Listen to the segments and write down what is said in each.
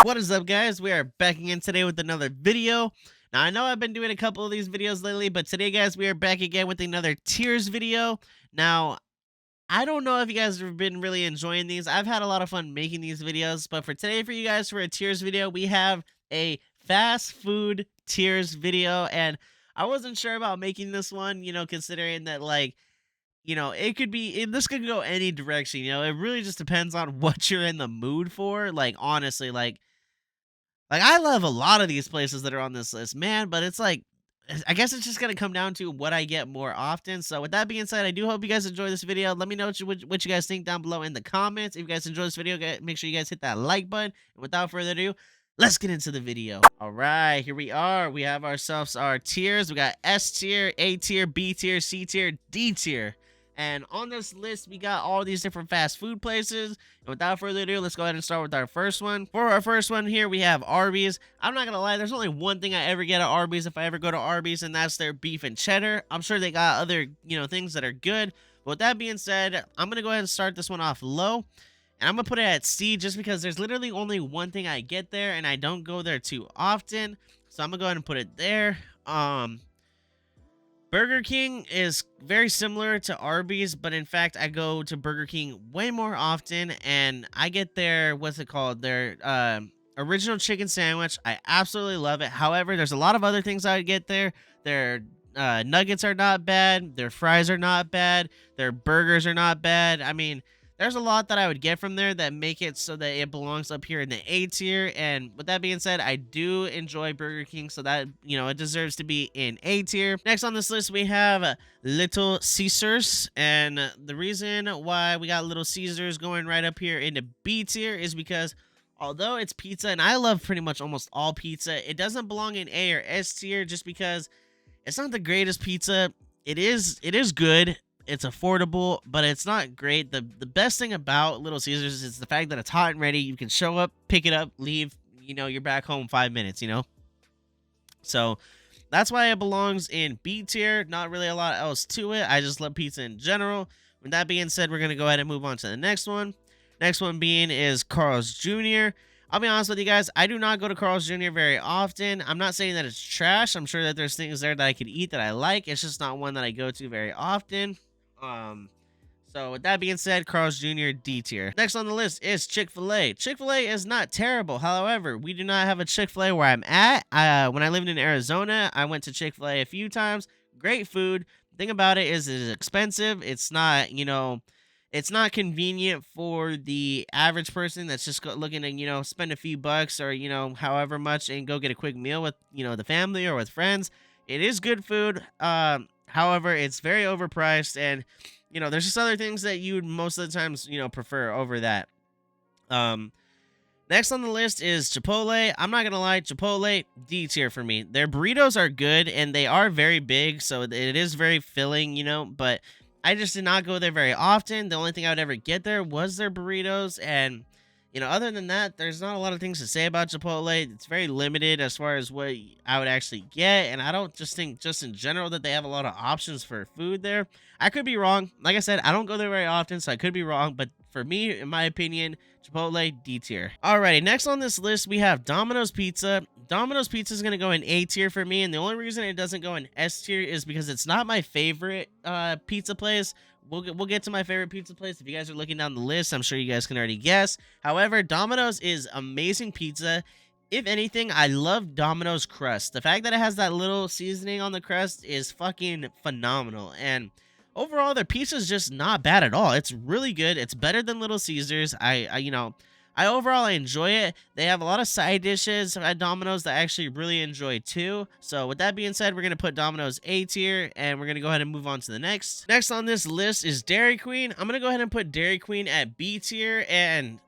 What is up, guys? We are back again today with another video. Now, I know I've been doing a couple of these videos lately, but today, guys, we are back again with another tiers video. Now, I don't know if you guys have been really enjoying these. I've had a lot of fun making these videos, but for today, for you guys, for a tiers video, we have a fast food tiers video, and I wasn't sure about making this one, considering that, like, it could be this could go any direction. It really just depends on what you're in the mood for. Like, honestly, like, I love a lot of these places that are on this list, man, but it's like, I guess it's just gonna come down to what I get more often. So with that being said, I do hope you guys enjoy this video. Let me know what you guys think down below in the comments. If you guys enjoy this video, make sure you guys hit that like button. And without further ado, let's get into the video. All right, here we are. We have ourselves our tiers. We got S tier, A tier, B tier, C tier, D tier. And on this list, we got all these different fast food places. And without further ado, let's go ahead and start with our first one. For our first one here, we have Arby's. I'm not gonna lie, there's only one thing I ever get at Arby's if I ever go to Arby's, and that's their beef and cheddar. I'm sure they got other, things that are good. But with that being said, I'm gonna go ahead and start this one off low. And I'm gonna put it at C just because there's literally only one thing I get there, and I don't go there too often. So I'm gonna go ahead and put it there. Burger King is very similar to Arby's, but in fact, I go to Burger King way more often, and I get their, what's it called, their original chicken sandwich. I absolutely love it. However, there's a lot of other things I would get there. Their nuggets are not bad. Their fries are not bad. Their burgers are not bad. I mean, there's a lot that I would get from there that make it so that it belongs up here in the A tier. And with that being said, I do enjoy Burger King, so that, it deserves to be in A tier. Next on this list, we have Little Caesars. And the reason why we got Little Caesars going right up here into B tier is because although it's pizza, and I love pretty much almost all pizza, it doesn't belong in A or S tier just because it's not the greatest pizza. It is good. It's affordable, but it's not great. The best thing about Little Caesars is the fact that it's hot and ready. You can show up, pick it up, leave. You're back home 5 minutes, So that's why it belongs in B tier. Not really a lot else to it. I just love pizza in general. With that being said, we're going to go ahead and move on to the next one. Next one being is Carl's Jr. I'll be honest with you guys, I do not go to Carl's Jr. very often. I'm not saying that it's trash. I'm sure that there's things there that I could eat that I like. It's just not one that I go to very often. So with that being said, Carl's Jr. D tier. Next on the list is Chick-fil-A. Chick-fil-A is not terrible. However, we do not have a Chick-fil-A where I'm at. When I lived in Arizona, I went to Chick-fil-A a few times. Great food. The thing about it is it's expensive. It's not, it's not convenient for the average person that's just looking to, spend a few bucks or, however much and go get a quick meal with, the family or with friends. It is good food. However, it's very overpriced, and there's just other things that you would most of the times prefer over that. Next on the list is Chipotle. I'm not gonna lie, Chipotle D tier for me. Their burritos are good and they are very big, so it is very filling, but I just did not go there very often. The only thing I would ever get there was their burritos, and other than that, there's not a lot of things to say about Chipotle. It's very limited as far as what I would actually get, and I don't just think just in general that they have a lot of options for food there. I could be wrong. Like I said, I don't go there very often, so I could be wrong, but for me, in my opinion, Chipotle D tier. Alrighty, next on this list, we have Domino's Pizza. Domino's Pizza is going to go in A tier for me, and the only reason it doesn't go in S tier is because it's not my favorite pizza place. We'll get to my favorite pizza place. If you guys are looking down the list, I'm sure you guys can already guess. However, Domino's is amazing pizza. If anything, I love Domino's crust. The fact that it has that little seasoning on the crust is fucking phenomenal. And overall, their pizza is just not bad at all. It's really good. It's better than Little Caesars. I overall enjoy it. They have a lot of side dishes at Domino's that I actually really enjoy too. So with that being said, we're going to put Domino's A tier, and we're going to go ahead and move on to the next. Next on this list is Dairy Queen. I'm going to go ahead and put Dairy Queen at B tier, and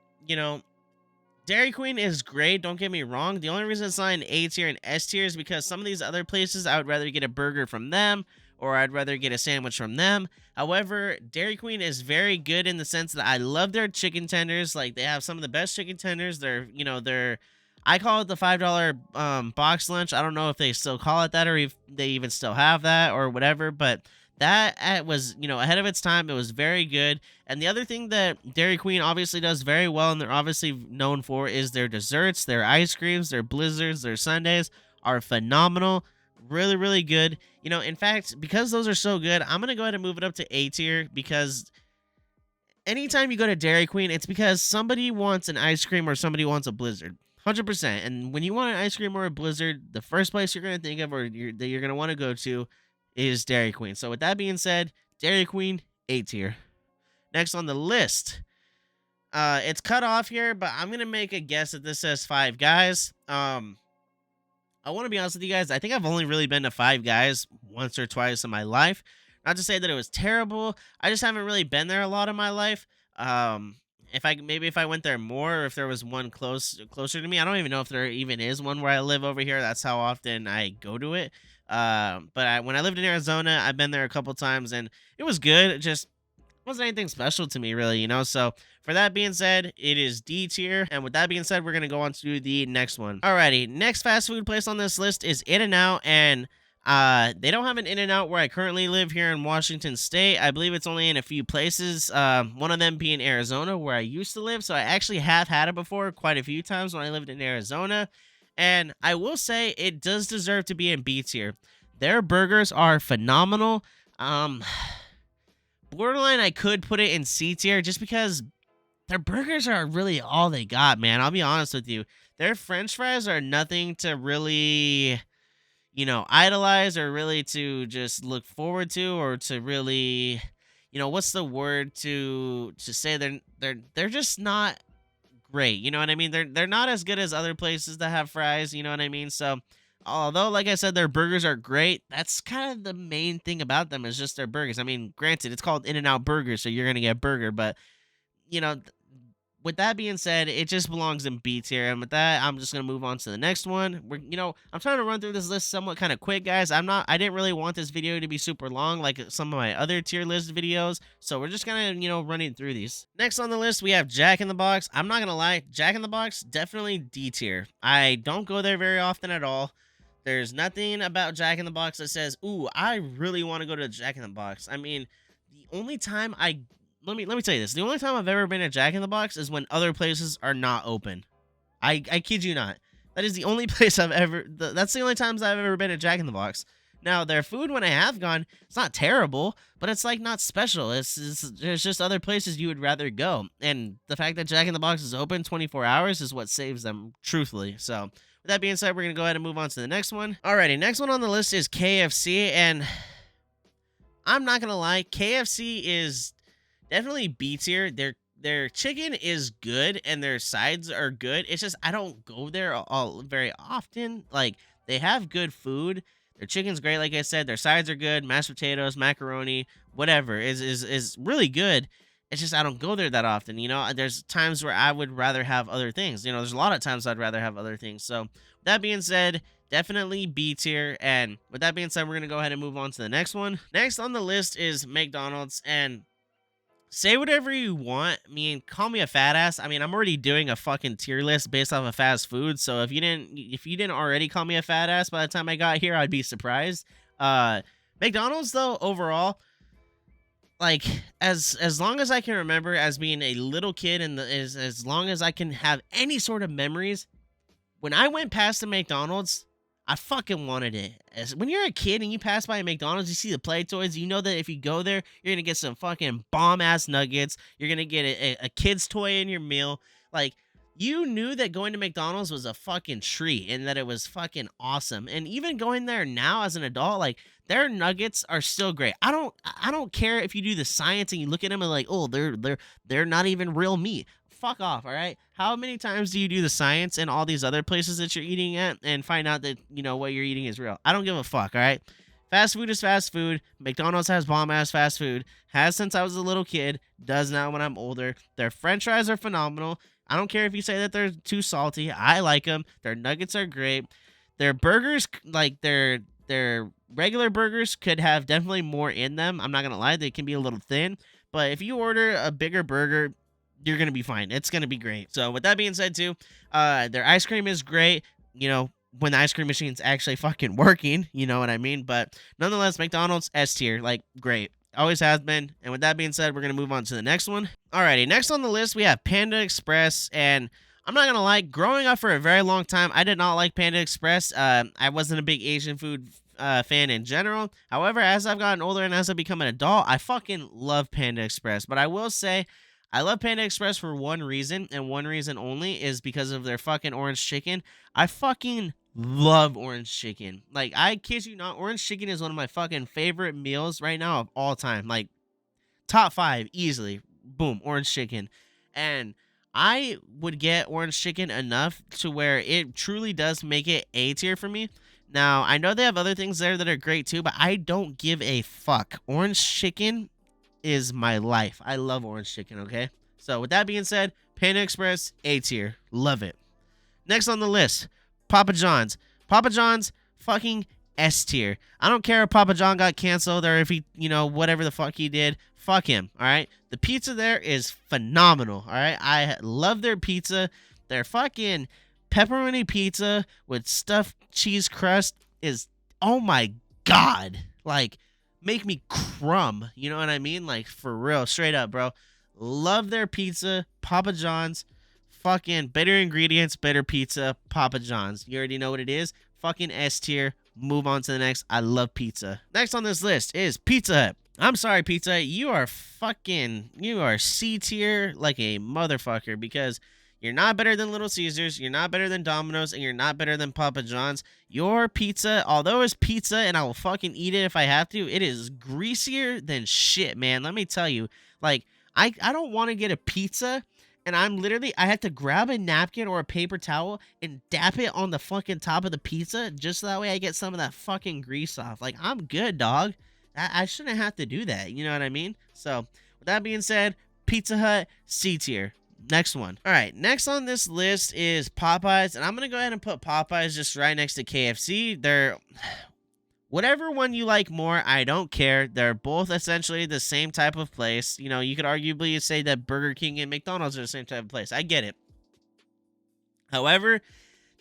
Dairy Queen is great, don't get me wrong. The only reason it's not in A tier and S tier is because some of these other places, I would rather get a burger from them, or I'd rather get a sandwich from them. However, Dairy Queen is very good in the sense that I love their chicken tenders. Like, they have some of the best chicken tenders. I call it the $5 box lunch. I don't know if they still call it that or if they even still have that or whatever, but that was, ahead of its time. It was very good. And the other thing that Dairy Queen obviously does very well, and they're obviously known for, is their desserts, their ice creams, their blizzards, their sundaes are phenomenal. Really, really good. In fact, because those are so good, I'm gonna go ahead and move it up to A tier, because anytime you go to Dairy Queen, it's because somebody wants an ice cream or somebody wants a blizzard. 100%. And when you want an ice cream or a blizzard, the first place you're going to think of, or that you're going to want to go to, is Dairy Queen. So with that being said, Dairy Queen, A tier. Next on the list, it's cut off here, but I'm going to make a guess that this says Five Guys. I want to be honest with you guys. I think I've only really been to Five Guys once or twice in my life. Not to say that it was terrible. I just haven't really been there a lot in my life. If I went there more, or if there was one closer to me, I don't even know if there even is one where I live over here. That's how often I go to it. When I lived in Arizona, I've been there a couple times, and it was good. It just wasn't anything special to me, really. So for that being said, it is D tier. And with that being said, we're gonna go on to the next one. Alrighty, next fast food place on this list is In-N-Out, and they don't have an In-N-Out where I currently live here in Washington State. I believe it's only in a few places. One of them being Arizona, where I used to live. So I actually have had it before quite a few times when I lived in Arizona. And I will say it does deserve to be in B tier. Their burgers are phenomenal. Borderline, I could put it in C tier just because their burgers are really all they got, man. I'll be honest with you. Their French fries are nothing to really, idolize, or really to just look forward to, or to really, what's the word to say? They're just not great. You know what I mean? They're not as good as other places that have fries. You know what I mean? So, although, like I said, their burgers are great, that's kind of the main thing about them, is just their burgers. I mean, granted, it's called In-N-Out Burger, so you're gonna get burger, but you know, with that being said, it just belongs in B tier. And with that, I'm just gonna move on to the next one. I'm trying to run through this list somewhat kind of quick, guys. I didn't really want this video to be super long like some of my other tier list videos, so we're just kind of running through these. Next on the list, we have Jack in the Box. I'm not gonna lie, Jack in the Box definitely D tier. I don't go there very often at all. There's nothing about Jack in the Box that says, "Ooh, I really want to go to Jack in the Box." I mean, the only time I let me tell you this. The only time I've ever been at Jack in the Box is when other places are not open. I kid you not. That is the only place that's the only times I've ever been at Jack in the Box. Now, their food, when I have gone, it's not terrible, but it's like not special. There's just other places you would rather go. And the fact that Jack in the Box is open 24 hours is what saves them, truthfully. So, with that being said, we're going to go ahead and move on to the next one. Alrighty, next one on the list is KFC, and I'm not going to lie, KFC is definitely B tier. Their chicken is good and their sides are good. It's just I don't go there all very often. Like, they have good food. Their chicken's great, like I said. Their sides are good. Mashed potatoes, macaroni, whatever is really good. It's just I don't go there that often. There's times where I would rather have other things. There's a lot of times I'd rather have other things. So with that being said, definitely B tier. And with that being said, we're gonna go ahead and move on to the next one. Next on the list is McDonald's, and say whatever you want. Call me a fat ass. I'm already doing a fucking tier list based off of fast food. So if you didn't already call me a fat ass by the time I got here, I'd be surprised. McDonald's though, overall, like as long as I can remember as being a little kid, and as long as I can have any sort of memories, when I went past the McDonald's, I fucking wanted it. When you're a kid and you pass by a McDonald's, you see the play toys, you know that if you go there, you're going to get some fucking bomb-ass nuggets. You're going to get a kid's toy in your meal. Like, you knew that going to McDonald's was a fucking treat and that it was fucking awesome. And even going there now as an adult, like, their nuggets are still great. I don't care if you do the science and you look at them and like, oh, they're not even real meat. Fuck off, all right? How many times do you do the science in all these other places that you're eating at and find out that, what you're eating is real? I don't give a fuck, all right? Fast food is fast food. McDonald's has bomb-ass fast food. Has since I was a little kid. Does now when I'm older. Their french fries are phenomenal. I don't care if you say that they're too salty. I like them. Their nuggets are great. Their burgers, like their regular burgers, could have definitely more in them. I'm not going to lie. They can be a little thin. But if you order a bigger burger, you're going to be fine. It's going to be great. So with that being said too, their ice cream is great. when the ice cream machine's actually fucking working, you know what I mean? But nonetheless, McDonald's S tier, like great. Always has been. And with that being said, we're gonna move on to the next one. Alrighty, next on the list we have Panda Express, and I'm not gonna lie, growing up for a very long time, I did not like Panda Express. I wasn't a big Asian food fan in general. However, as I've gotten older and as I become an adult, I fucking love Panda Express. But I will say, I love Panda Express for one reason, and one reason only, is because of their fucking orange chicken. I fucking love orange chicken. Like, I kid you not, orange chicken is one of my fucking favorite meals right now of all time. Like, top 5 easily. Boom, orange chicken. And I would get orange chicken enough to where it truly does make it A tier for me. Now, I know they have other things there that are great too, but I don't give a fuck. Orange chicken is my life. I love orange chicken, okay? So, with that being said, Panda Express, A tier. Love it. Next on the list, Papa John's. Papa John's, fucking S tier. I don't care if Papa John got canceled or if he, whatever the fuck he did. Fuck him, all right? The pizza there is phenomenal, all right? I love their pizza. Their fucking pepperoni pizza with stuffed cheese crust is, oh my God. Like, make me crumb. You know what I mean? Like, for real, straight up, bro. Love their pizza, Papa John's. Fucking better ingredients, better pizza, Papa John's. You already know what it is. Fucking S tier. Move on to the next. I love pizza. Next on this list is Pizza Hut. I'm sorry, Pizza Hut. You are C tier like a motherfucker, because you're not better than Little Caesars, you're not better than Domino's, and you're not better than Papa John's. Your pizza, although it's pizza and I will fucking eat it if I have to, it is greasier than shit, man. Let me tell you. Like, I don't want to get a pizza and I have to grab a napkin or a paper towel and dap it on the fucking top of the pizza just so that way I get some of that fucking grease off. Like, I'm good, dog. I shouldn't have to do that. You know what I mean? So, with that being said, Pizza Hut, C tier. Next one. All right, next on this list is Popeyes, and I'm going to go ahead and put Popeyes just right next to KFC. They're whatever one you like more, I don't care. They're both essentially the same type of place. You know, you could arguably say that Burger King and McDonald's are the same type of place. I get it. However,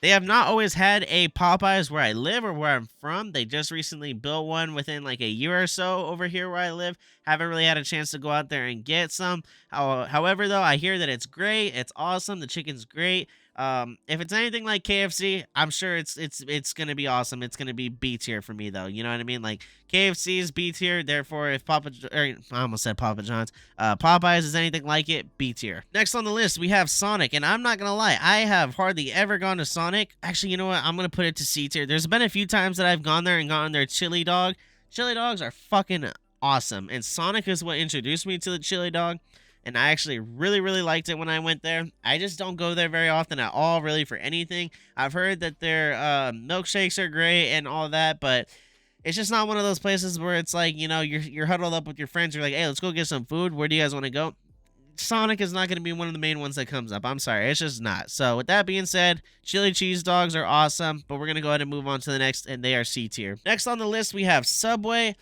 they have not always had a Popeyes where I live or where I'm from. They just recently built one within like a year or so over here where I live. Haven't really had a chance to go out there and get some. However, though, I hear that it's great. It's awesome. The chicken's great. If it's anything like KFC, I'm sure it's gonna be awesome. It's gonna be B tier for me, though. You know what I mean? Like, KFC is B tier. Therefore, if I almost said Papa John's, Popeyes is anything like it, B tier. Next on the list, we have Sonic, and I'm not gonna lie, I have hardly ever gone to Sonic. Actually, you know what? I'm gonna put it to C tier. There's been a few times that I've gone there and gotten their chili dog. Chili dogs are fucking awesome, and Sonic is what introduced me to the chili dog. And I actually really, really liked it when I went there. I just don't go there very often at all, really, for anything. I've heard that their milkshakes are great and all that, but it's just not one of those places where it's like, you're huddled up with your friends. You're like, hey, let's go get some food. Where do you guys want to go? Sonic is not going to be one of the main ones that comes up. I'm sorry. It's just not. So with that being said, chili cheese dogs are awesome, but we're going to go ahead and move on to the next, and they are C tier. Next on the list, we have Subway.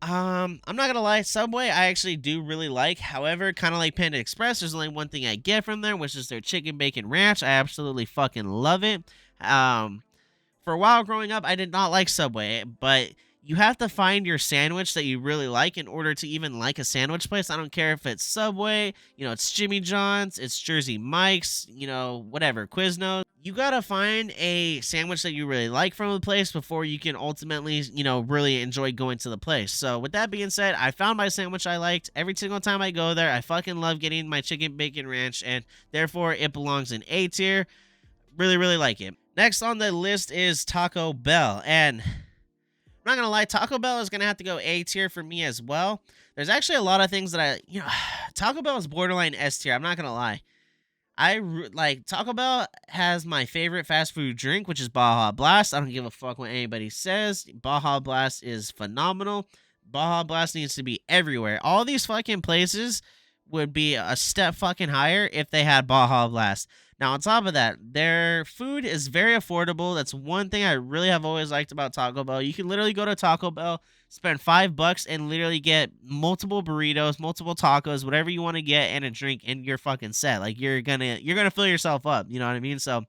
I'm not gonna lie, Subway I actually do really like. However, kind of like Panda Express, there's only one thing I get from there, which is their chicken bacon ranch. I absolutely fucking love it. For a while growing up, I did not like Subway, but you have to find your sandwich that you really like in order to even like a sandwich place. I don't care if it's Subway, it's Jimmy John's, it's Jersey Mike's, whatever, Quiznos. You gotta find a sandwich that you really like from the place before you can ultimately, really enjoy going to the place. So with that being said, I found my sandwich I liked. Every single time I go there, I fucking love getting my chicken bacon ranch, and therefore it belongs in A tier. Really, really like it. Next on the list is Taco Bell, and I'm not gonna lie, Taco Bell is gonna have to go A tier for me as well. There's actually a lot of things that Taco Bell is borderline S tier. I'm not gonna lie. Taco Bell has my favorite fast food drink, which is Baja Blast. I don't give a fuck what anybody says. Baja Blast is phenomenal. Baja Blast needs to be everywhere. All these fucking places would be a step fucking higher if they had Baja Blast. Now, on top of that, their food is very affordable. That's one thing I really have always liked about Taco Bell. You can literally go to Taco Bell, spend $5 and literally get multiple burritos, multiple tacos, whatever you want to get, and a drink, and you're fucking set. Like, you're gonna fill yourself up. You know what I mean? So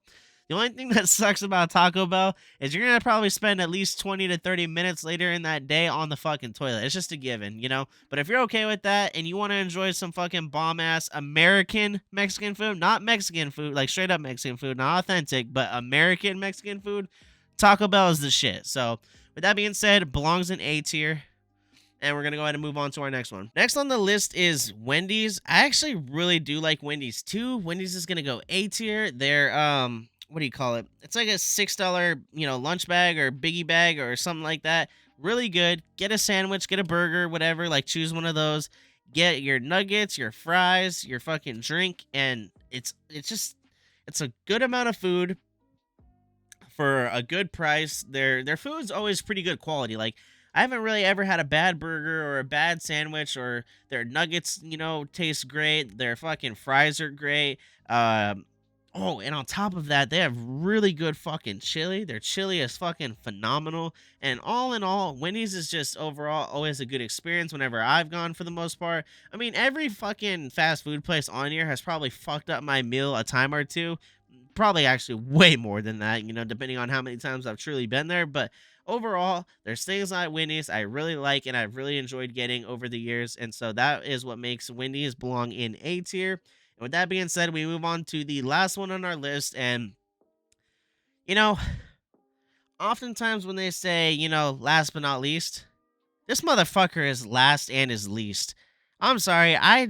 The only thing that sucks about Taco Bell is you're gonna probably spend at least 20 to 30 minutes later in that day on the fucking toilet. It's just a given, you know? But if you're okay with that and you want to enjoy some fucking bomb ass American Mexican food, not Mexican food, like straight up Mexican food, not authentic, but American Mexican food, Taco Bell is the shit. So, with that being said, it belongs in A tier. And we're going to go ahead and move on to our next one. Next on the list is Wendy's. I actually really do like Wendy's too. Wendy's is going to go A tier. They're, what do you call it? It's like a $6, lunch bag or biggie bag or something like that. Really good. Get a sandwich, get a burger, whatever. Like, choose one of those. Get your nuggets, your fries, your fucking drink. And it's a good amount of food for a good price. Their food's always pretty good quality. Like, I haven't really ever had a bad burger or a bad sandwich, or their nuggets, taste great. Their fucking fries are great. Oh, and on top of that, they have really good fucking chili. Their chili is fucking phenomenal. And all in all, Wendy's is just overall always a good experience whenever I've gone for the most part. I mean, every fucking fast food place on here has probably fucked up my meal a time or two. Probably actually way more than that, depending on how many times I've truly been there. But overall, there's things at Wendy's I really like and I've really enjoyed getting over the years. And so that is what makes Wendy's belong in A tier. And with that being said, we move on to the last one on our list. And, you know, oftentimes when they say, last but not least, this motherfucker is last and is least. I'm sorry. I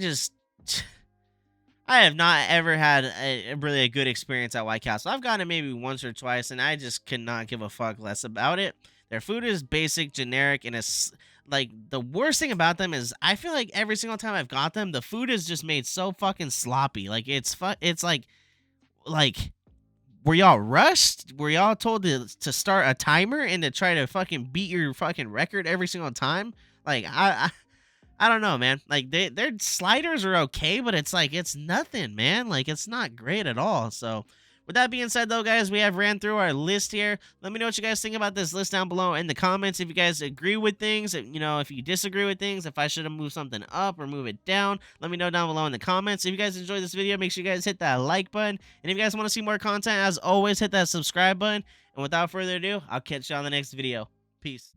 have not ever had really a good experience at White Castle. I've gotten it maybe once or twice, and I just could not give a fuck less about it. Their food is basic, generic, and it's like the worst thing about them is I feel like every single time I've got them, the food is just made so fucking sloppy. Like it's like were y'all rushed? Were y'all told to start a timer and to try to fucking beat your fucking record every single time? Like I don't know, man. Like their sliders are okay, but it's like it's nothing, man. Like it's not great at all. So with that being said, though, guys, we have ran through our list here. Let me know what you guys think about this list down below in the comments. If you guys agree with things, if you disagree with things, if I should have moved something up or move it down, let me know down below in the comments. If you guys enjoyed this video, make sure you guys hit that like button. And if you guys want to see more content, as always, hit that subscribe button. And without further ado, I'll catch you on the next video. Peace.